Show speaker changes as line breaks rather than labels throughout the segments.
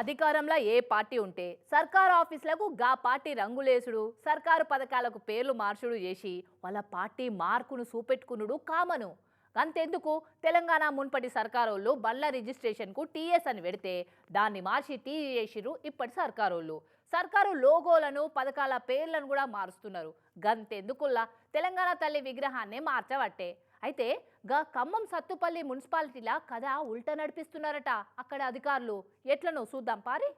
అధికారంలో ఏ పార్టీ ఉంటే సర్కారు ఆఫీసులకు గా పార్టీ రంగులేసుడు సర్కారు పథకాలకు పేర్లు మార్చుడు చేసి వాళ్ళ పార్టీ మార్కును చూపెట్టుకునుడు కామను. అంతెందుకు తెలంగాణ మున్పటి సర్కారోళ్ళు బళ్ళ రిజిస్ట్రేషన్కు టీఎస్ అని పెడితే దాన్ని మార్చి టీ చేసిరు ఇప్పటి సర్కారోళ్ళు. సర్కారు లోగోలను పథకాల పేర్లను కూడా మారుస్తున్నారు. గంతెందుకుల్లా తెలంగాణ తల్లి విగ్రహాన్నే మార్చబట్టే. అయితే గా ఖమ్మం సత్తుపల్లి మున్సిపాలిటీలా కథ ఉల్టా నడిపిస్తున్నారట అక్కడ అధికారులు. ఎట్లనో చూద్దాం పారి.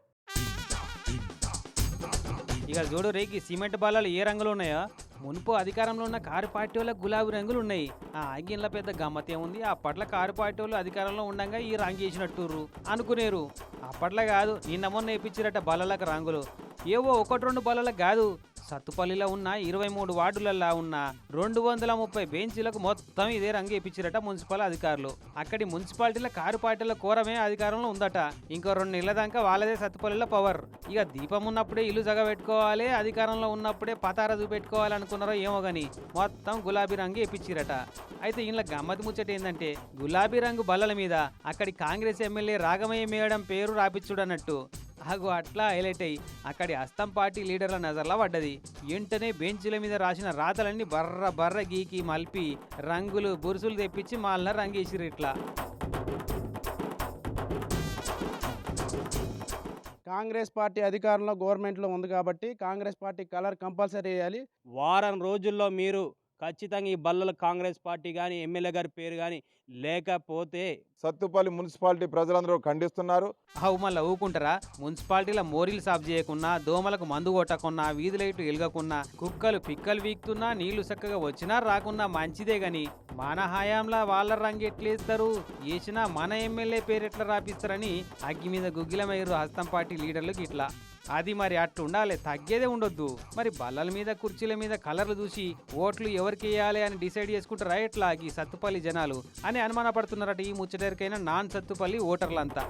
ఇక చూడు రేకి సిమెంట్ బాలాలు ఏ రంగులు ఉన్నాయో మునుపు అధికారంలో ఉన్న కారు పార్టీ వాళ్ళకి గులాబీ రంగులు ఉన్నాయి. ఆ ఆగిన్ల పెద్ద గమ్మతే ఉంది. అప్పట్లో కారు పార్టీ వాళ్ళు అధికారంలో ఉండగా ఈ రంగు వేసినట్టుర్రు అనుకునేరు. అప్పట్లో కాదు, నిన్న మొన్న వేయించారట బల్లలకు రంగులు. ఏవో ఒకటి రెండు బల్లలకు కాదు, సత్తుపల్లిలో ఉన్న 23 వార్డులలో ఉన్న 230 బెంచీలకు మొత్తం ఇదే రంగు వేయించారట మున్సిపల్ అధికారులు. అక్కడి మున్సిపాలిటీల కారు పార్టీల కోరమే అధికారంలో ఉందట. ఇంకో 2 నెలల దాకా వాళ్ళదే సత్తుపల్లిలో పవర్. ఇక దీపం ఉన్నప్పుడే ఇల్లు జగబెట్టుకోవాలి, అధికారంలో ఉన్నప్పుడే పతార చూపెట్టుకోవాలి అనుకున్నారో ఏమో గాని మొత్తం గులాబీ రంగు వేయించారట. అయితే ఇంట్లో గమ్మతి ముచ్చట ఏంటంటే గులాబీ రంగు బల్లల మీద అక్కడి కాంగ్రెస్ ఎమ్మెల్యే రాగమయ్య మేయడం పేరు రాపిచ్చుడన్నట్టు. ఆగు అట్లా హైలైట్ అయ్యి అక్కడి అస్తం పార్టీ లీడర్ల నజర్లా పడ్డది. వెంటనే బెంచీల మీద రాసిన రాతలన్నీ బర్ర బర్ర గీకి మలిపి రంగులు బురుసులు తెప్పించి మాలన రంగేసిరు. ఇట్లా
కాంగ్రెస్ పార్టీ అధికారంలో గవర్నమెంట్లో ఉంది కాబట్టి కాంగ్రెస్ పార్టీ కలర్ కంపల్సరీ వేయాలి.
వారం రోజుల్లో మీరు ఖచ్చితంగా ఈ బల్లల కాంగ్రెస్ పార్టీ కానీ ఎమ్మెల్యే గారి పేరు కానీ లేకపోతే
సత్తుపల్లి మున్సిపాలిటీ ప్రజలందరూ ఖండిస్తున్నారు.
మళ్ళీ ఊకుంటారా? మున్సిపాలిటీల మోరీలు సాఫ్ చేయకున్నా, దోమలకు మందు కొట్టకున్నా, వీధి లైట్లు ఎలగకున్నా, కుక్కలు పిక్కలు వీక్తున్నా, నీళ్లు చక్కగా వచ్చినా రాకున్నా మంచిదే గాని మన హయాంలా వాళ్ళ రంగు ఎట్లేస్తారు, వేసినా మన ఎమ్మెల్యే పేరు ఎట్లా రాపిస్తారని అగ్గి మీద గుగ్గిలమయ్యారు హస్తం పార్టీ లీడర్లకు. ఇట్లా అది మరి అట్లా ఉండాలి, తగ్గేదే ఉండొద్దు. మరి బల్లల మీద కుర్చీల మీద కలర్లు చూసి ఓట్లు ఎవరికి వేయాలి అని డిసైడ్ చేసుకుంటారా ఎట్లా ఈ సత్తుపల్లి జనాలు అని అనుమానపడుతున్నారట ఈ ముచ్చటరికైనా నాన్ సత్తుపల్లి ఓటర్లంతా.